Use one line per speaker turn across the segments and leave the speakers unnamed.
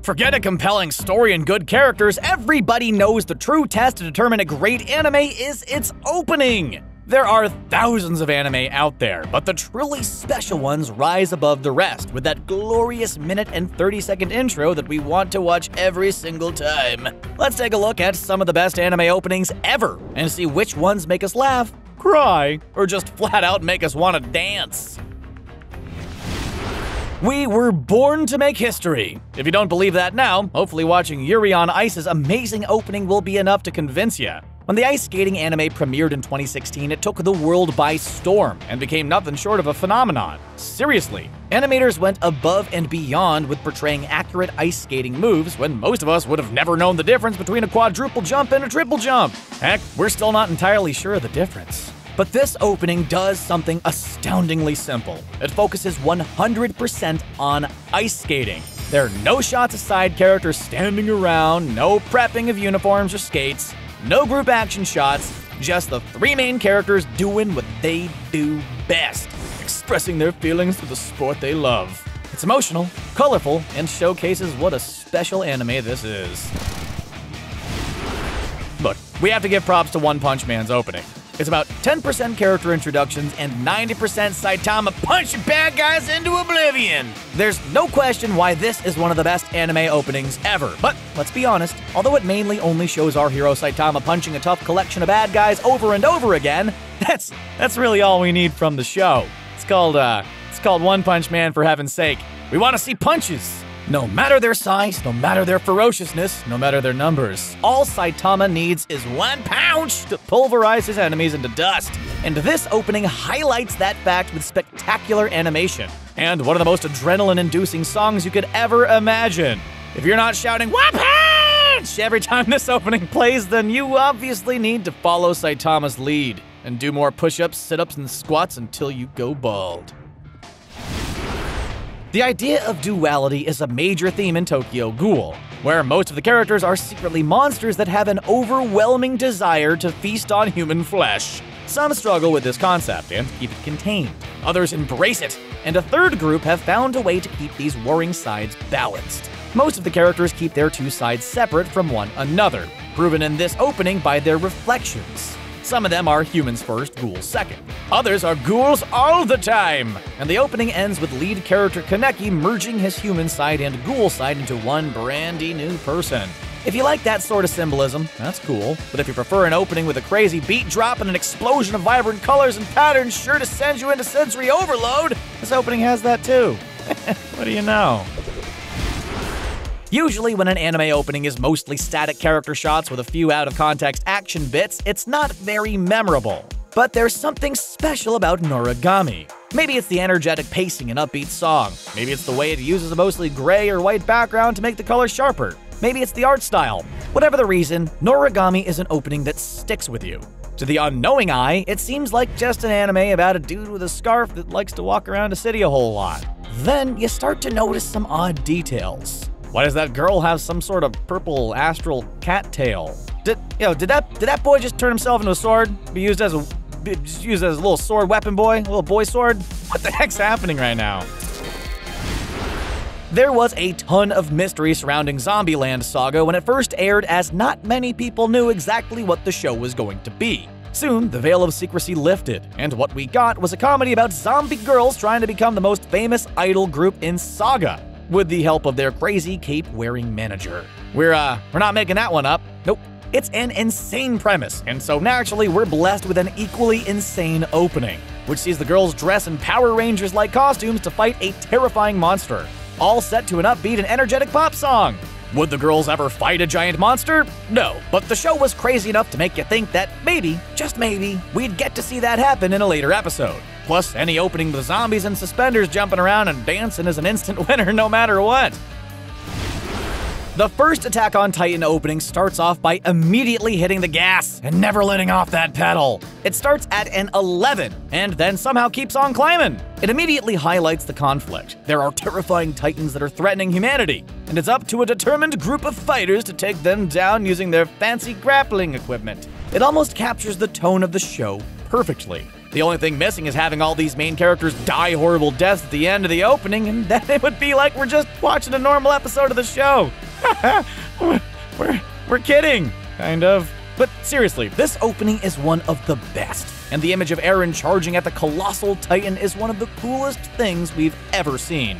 Forget a compelling story and good characters, everybody knows the true test to determine a great anime is its opening. There are thousands of anime out there, but the truly special ones rise above the rest with that glorious minute and 30-second intro that we want to watch every single time. Let's take a look at some of the best anime openings ever and see which ones make us laugh, cry, or just flat out make us want to dance. We were born to make history. If you don't believe that now, hopefully watching Yuri on Ice's amazing opening will be enough to convince you. When the ice skating anime premiered in 2016, it took the world by storm and became nothing short of a phenomenon. Seriously, animators went above and beyond with portraying accurate ice skating moves when most of us would have never known the difference between a quadruple jump and a triple jump. Heck, we're still not entirely sure of the difference. But this opening does something astoundingly simple. It focuses 100% on ice skating. There are no shots of side characters standing around, no prepping of uniforms or skates, no group action shots, just the three main characters doing what they do best, expressing their feelings through the sport they love. It's emotional, colorful, and showcases what a special anime this is. Look, we have to give props to One Punch Man's opening. It's about 10% character introductions and 90% Saitama punching bad guys into oblivion. There's no question why this is one of the best anime openings ever. But let's be honest, although it mainly only shows our hero Saitama punching a tough collection of bad guys over and over again, that's really all we need from the show. It's called One Punch Man, for heaven's sake. We want to see punches. No matter their size, no matter their ferociousness, no matter their numbers, all Saitama needs is one punch to pulverize his enemies into dust. And this opening highlights that fact with spectacular animation and one of the most adrenaline-inducing songs you could ever imagine. If you're not shouting, "One punch!" every time this opening plays, then you obviously need to follow Saitama's lead and do more push-ups, sit-ups, and squats until you go bald. The idea of duality is a major theme in Tokyo Ghoul, where most of the characters are secretly monsters that have an overwhelming desire to feast on human flesh. Some struggle with this concept and keep it contained. Others embrace it, and a third group have found a way to keep these warring sides balanced. Most of the characters keep their two sides separate from one another, proven in this opening by their reflections. Some of them are humans first, ghouls second. Others are ghouls all the time. And the opening ends with lead character Kaneki merging his human side and ghoul side into one brandy new person. If you like that sort of symbolism, that's cool. But if you prefer an opening with a crazy beat drop and an explosion of vibrant colors and patterns sure to send you into sensory overload, this opening has that too. What do you know? Usually when an anime opening is mostly static character shots with a few out-of-context action bits, it's not very memorable. But there's something special about Noragami. Maybe it's the energetic pacing and upbeat song. Maybe it's the way it uses a mostly gray or white background to make the colors sharper. Maybe it's the art style. Whatever the reason, Noragami is an opening that sticks with you. To the unknowing eye, it seems like just an anime about a dude with a scarf that likes to walk around a city a whole lot. Then you start to notice some odd details. Why does that girl have some sort of purple astral cat tail? Did that boy just turn himself into a sword? Be used as a little sword weapon boy? A little boy sword? What the heck's happening right now? There was a ton of mystery surrounding Zombieland Saga when it first aired, as not many people knew exactly what the show was going to be. Soon, the veil of secrecy lifted, and what we got was a comedy about zombie girls trying to become the most famous idol group in Saga, with the help of their crazy cape-wearing manager. We're not making that one up. Nope. It's an insane premise, and so naturally we're blessed with an equally insane opening, which sees the girls dress in Power Rangers-like costumes to fight a terrifying monster, all set to an upbeat and energetic pop song. Would the girls ever fight a giant monster? No, but the show was crazy enough to make you think that maybe, just maybe, we'd get to see that happen in a later episode. Plus, any opening with zombies and suspenders jumping around and dancing is an instant winner no matter what. The first Attack on Titan opening starts off by immediately hitting the gas and never letting off that pedal. It starts at an 11 and then somehow keeps on climbing. It immediately highlights the conflict. There are terrifying titans that are threatening humanity, and it's up to a determined group of fighters to take them down using their fancy grappling equipment. It almost captures the tone of the show perfectly. The only thing missing is having all these main characters die horrible deaths at the end of the opening, and then it would be like we're just watching a normal episode of the show. we're kidding, kind of. But seriously, this opening is one of the best, and the image of Eren charging at the colossal titan is one of the coolest things we've ever seen.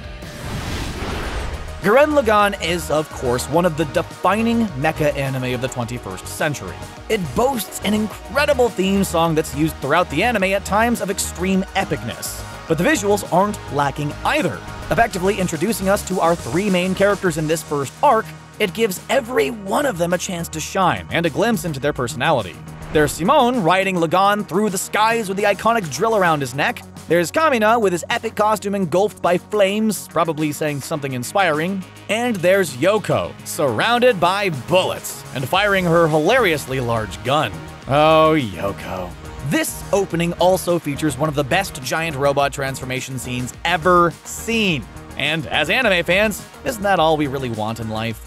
Gurren Lagann is, of course, one of the defining mecha anime of the 21st century. It boasts an incredible theme song that's used throughout the anime at times of extreme epicness. But the visuals aren't lacking either. Effectively introducing us to our three main characters in this first arc, it gives every one of them a chance to shine and a glimpse into their personality. There's Simone riding Lagann through the skies with the iconic drill around his neck. There's Kamina with his epic costume engulfed by flames, probably saying something inspiring. And there's Yoko, surrounded by bullets and firing her hilariously large gun. Oh, Yoko. This opening also features one of the best giant robot transformation scenes ever seen. And as anime fans, isn't that all we really want in life?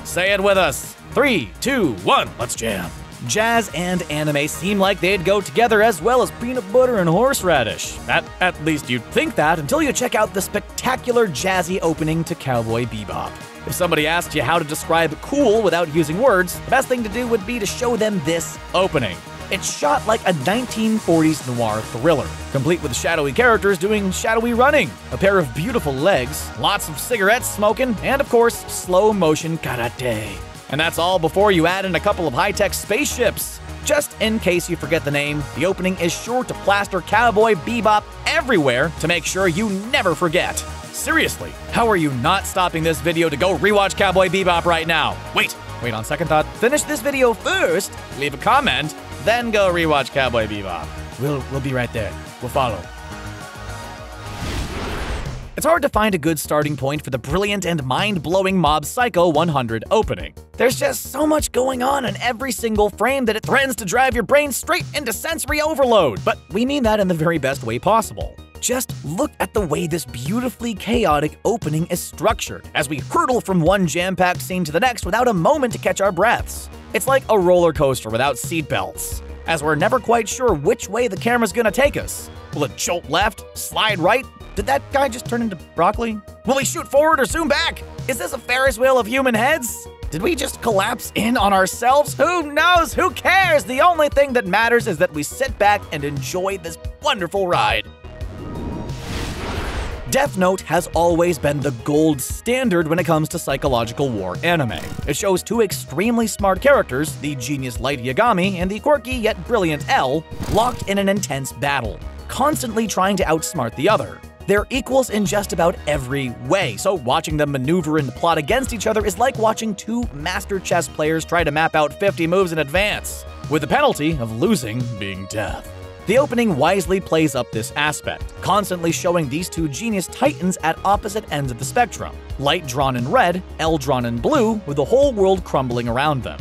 Say it with us. 3, 2, 1, let's jam. Jazz and anime seem like they'd go together as well as peanut butter and horseradish. At least you'd think that until you check out the spectacular jazzy opening to Cowboy Bebop. If somebody asked you how to describe cool without using words, the best thing to do would be to show them this opening. It's shot like a 1940s noir thriller, complete with shadowy characters doing shadowy running, a pair of beautiful legs, lots of cigarettes smoking, and of course, slow motion karate. And that's all before you add in a couple of high-tech spaceships. Just in case you forget the name, the opening is sure to plaster Cowboy Bebop everywhere to make sure you never forget. Seriously, how are you not stopping this video to go rewatch Cowboy Bebop right now? Wait, on second thought, finish this video first, leave a comment, then go rewatch Cowboy Bebop. We'll be right there. We'll follow. It's hard to find a good starting point for the brilliant and mind-blowing Mob Psycho 100 opening. There's just so much going on in every single frame that it threatens to drive your brain straight into sensory overload, but we mean that in the very best way possible. Just look at the way this beautifully chaotic opening is structured, as we hurtle from one jam-packed scene to the next without a moment to catch our breaths. It's like a roller coaster without seatbelts, as we're never quite sure which way the camera's gonna take us. Will it jolt left? Slide right? Did that guy just turn into broccoli? Will he shoot forward or zoom back? Is this a Ferris wheel of human heads? Did we just collapse in on ourselves? Who knows? Who cares? The only thing that matters is that we sit back and enjoy this wonderful ride. Death Note has always been the gold standard when it comes to psychological war anime. It shows two extremely smart characters, the genius Light Yagami and the quirky yet brilliant L, locked in an intense battle, constantly trying to outsmart the other. They're equals in just about every way, so watching them maneuver and plot against each other is like watching two master chess players try to map out 50 moves in advance, with the penalty of losing being death. The opening wisely plays up this aspect, constantly showing these two genius titans at opposite ends of the spectrum, Light drawn in red, L drawn in blue, with the whole world crumbling around them.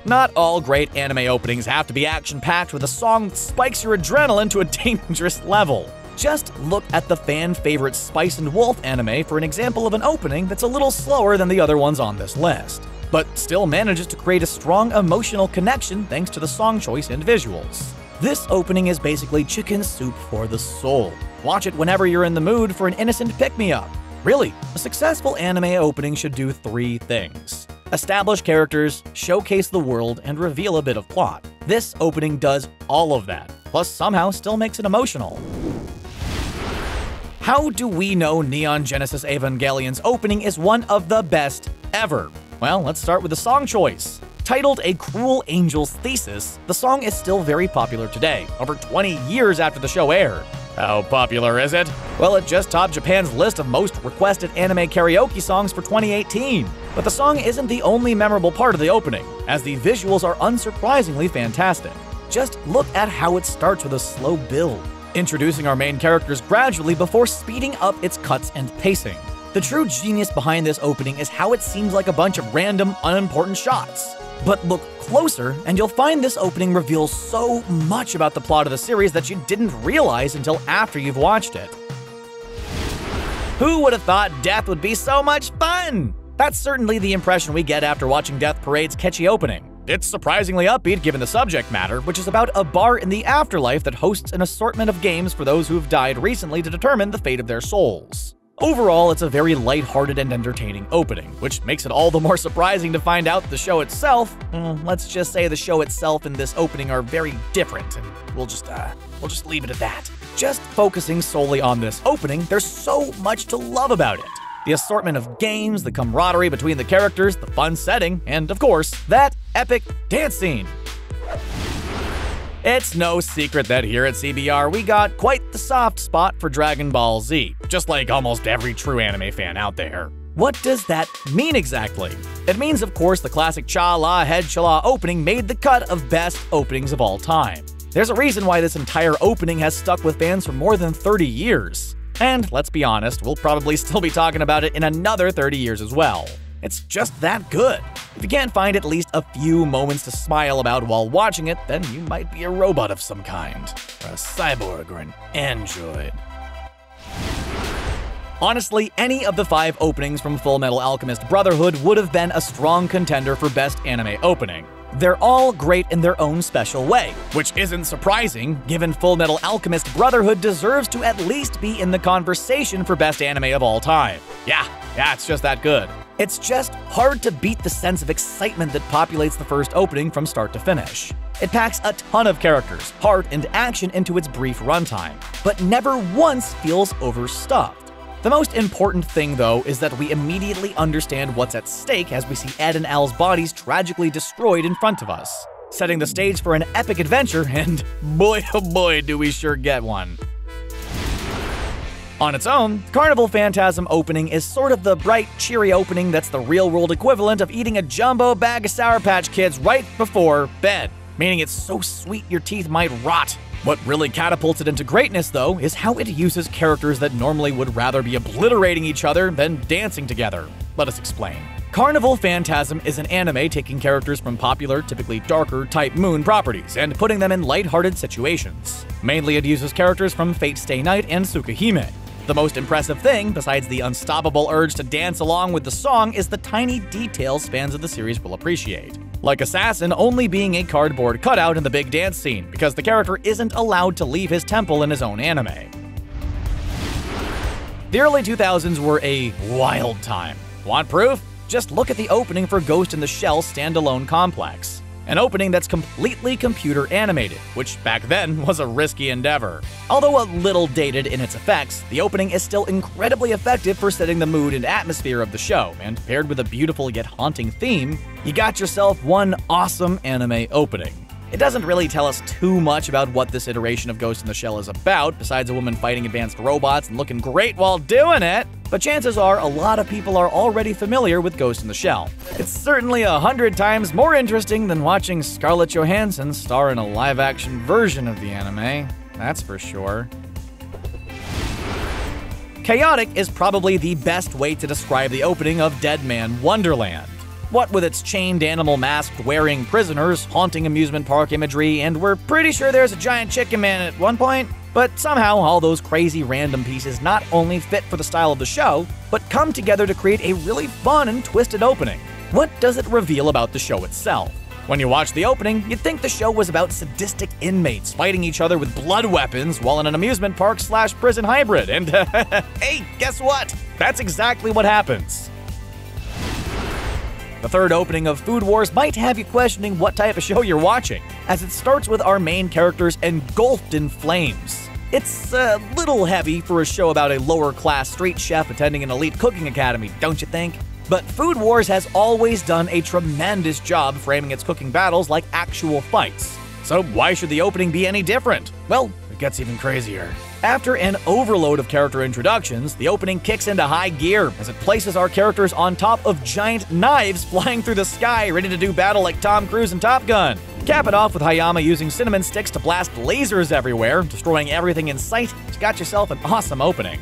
Not all great anime openings have to be action-packed with a song that spikes your adrenaline to a dangerous level. Just look at the fan-favorite Spice and Wolf anime for an example of an opening that's a little slower than the other ones on this list, but still manages to create a strong emotional connection thanks to the song choice and visuals. This opening is basically chicken soup for the soul. Watch it whenever you're in the mood for an innocent pick-me-up. Really, a successful anime opening should do three things: establish characters, showcase the world, and reveal a bit of plot. This opening does all of that, plus somehow still makes it emotional. How do we know Neon Genesis Evangelion's opening is one of the best ever? Well, let's start with the song choice. Titled A Cruel Angel's Thesis, the song is still very popular today, over 20 years after the show aired. How popular is it? Well, it just topped Japan's list of most requested anime karaoke songs for 2018. But the song isn't the only memorable part of the opening, as the visuals are unsurprisingly fantastic. Just look at how it starts with a slow build, introducing our main characters gradually before speeding up its cuts and pacing. The true genius behind this opening is how it seems like a bunch of random, unimportant shots. But look closer, and you'll find this opening reveals so much about the plot of the series that you didn't realize until after you've watched it. Who would have thought death would be so much fun? That's certainly the impression we get after watching Death Parade's catchy opening. It's surprisingly upbeat given the subject matter, which is about a bar in the afterlife that hosts an assortment of games for those who've died recently to determine the fate of their souls. Overall, it's a very lighthearted and entertaining opening, which makes it all the more surprising to find out the show itself, let's just say the show itself and this opening are very different, and we'll just leave it at that. Just focusing solely on this opening, there's so much to love about it. The assortment of games, the camaraderie between the characters, the fun setting, and of course, that epic dance scene. It's no secret that here at CBR we got quite the soft spot for Dragonball Z, just like almost every true anime fan out there. What does that mean exactly? It means, of course, the classic Cha-La Head Cha-La opening made the cut of best openings of all time. There's a reason why this entire opening has stuck with fans for more than 30 years. And let's be honest, we'll probably still be talking about it in another 30 years as well. It's just that good. If you can't find at least a few moments to smile about while watching it, then you might be a robot of some kind, or a cyborg or an android. Honestly, any of the 5 openings from Fullmetal Alchemist Brotherhood would have been a strong contender for Best Anime Opening. They're all great in their own special way, which isn't surprising, given Fullmetal Alchemist Brotherhood deserves to at least be in the conversation for Best Anime of all time. Yeah, it's just that good. It's just hard to beat the sense of excitement that populates the first opening from start to finish. It packs a ton of characters, heart, and action into its brief runtime, but never once feels overstuffed. The most important thing, though, is that we immediately understand what's at stake as we see Ed and Al's bodies tragically destroyed in front of us, setting the stage for an epic adventure, and boy oh boy do we sure get one. On its own, Carnival Phantasm opening is sort of the bright, cheery opening that's the real-world equivalent of eating a jumbo bag of Sour Patch Kids right before bed, meaning it's so sweet your teeth might rot. What really catapults it into greatness, though, is how it uses characters that normally would rather be obliterating each other than dancing together. Let us explain. Carnival Phantasm is an anime taking characters from popular, typically darker, Type Moon properties and putting them in lighthearted situations. Mainly it uses characters from Fate Stay Night and Tsukahime. The most impressive thing, besides the unstoppable urge to dance along with the song, is the tiny details fans of the series will appreciate. Like Assassin only being a cardboard cutout in the big dance scene, because the character isn't allowed to leave his temple in his own anime. The early 2000s were a wild time. Want proof? Just look at the opening for Ghost in the Shell standalone complex. An opening that's completely computer animated, which back then was a risky endeavor. Although a little dated in its effects, the opening is still incredibly effective for setting the mood and atmosphere of the show, and paired with a beautiful yet haunting theme, you got yourself one awesome anime opening. It doesn't really tell us too much about what this iteration of Ghost in the Shell is about, besides a woman fighting advanced robots and looking great while doing it, but chances are a lot of people are already familiar with Ghost in the Shell. It's certainly 100 times more interesting than watching Scarlett Johansson star in a live-action version of the anime, that's for sure. Chaotic is probably the best way to describe the opening of Deadman Wonderland. What with its chained animal mask-wearing prisoners, haunting amusement park imagery, and we're pretty sure there's a giant chicken man at one point, but somehow all those crazy random pieces not only fit for the style of the show, but come together to create a really fun and twisted opening. What does it reveal about the show itself? When you watch the opening, you'd think the show was about sadistic inmates fighting each other with blood weapons while in an amusement park/prison hybrid, and hey, guess what? That's exactly what happens. The third opening of Food Wars might have you questioning what type of show you're watching, as it starts with our main characters engulfed in flames. It's a little heavy for a show about a lower-class street chef attending an elite cooking academy, don't you think? But Food Wars has always done a tremendous job framing its cooking battles like actual fights. So why should the opening be any different? Well, it gets even crazier. After an overload of character introductions, the opening kicks into high gear as it places our characters on top of giant knives flying through the sky, ready to do battle like Tom Cruise in Top Gun. Cap it off with Hayama using cinnamon sticks to blast lasers everywhere, destroying everything in sight. You got yourself an awesome opening.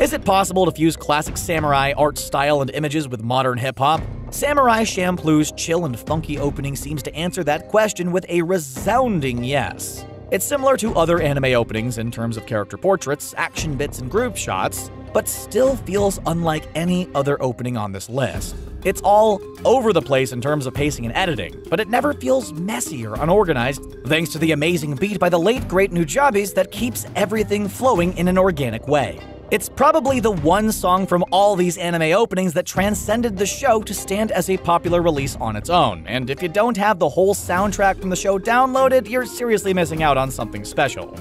Is it possible to fuse classic samurai art style and images with modern hip-hop? Samurai Champloo's chill and funky opening seems to answer that question with a resounding yes. It's similar to other anime openings in terms of character portraits, action bits, and group shots, but still feels unlike any other opening on this list. It's all over the place in terms of pacing and editing, but it never feels messy or unorganized, thanks to the amazing beat by the late great Nujabes that keeps everything flowing in an organic way. It's probably the one song from all these anime openings that transcended the show to stand as a popular release on its own, and if you don't have the whole soundtrack from the show downloaded, you're seriously missing out on something special.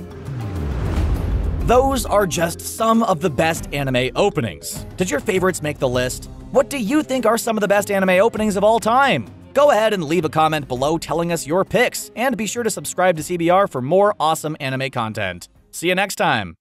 Those are just some of the best anime openings. Did your favorites make the list? What do you think are some of the best anime openings of all time? Go ahead and leave a comment below telling us your picks, and be sure to subscribe to CBR for more awesome anime content. See you next time!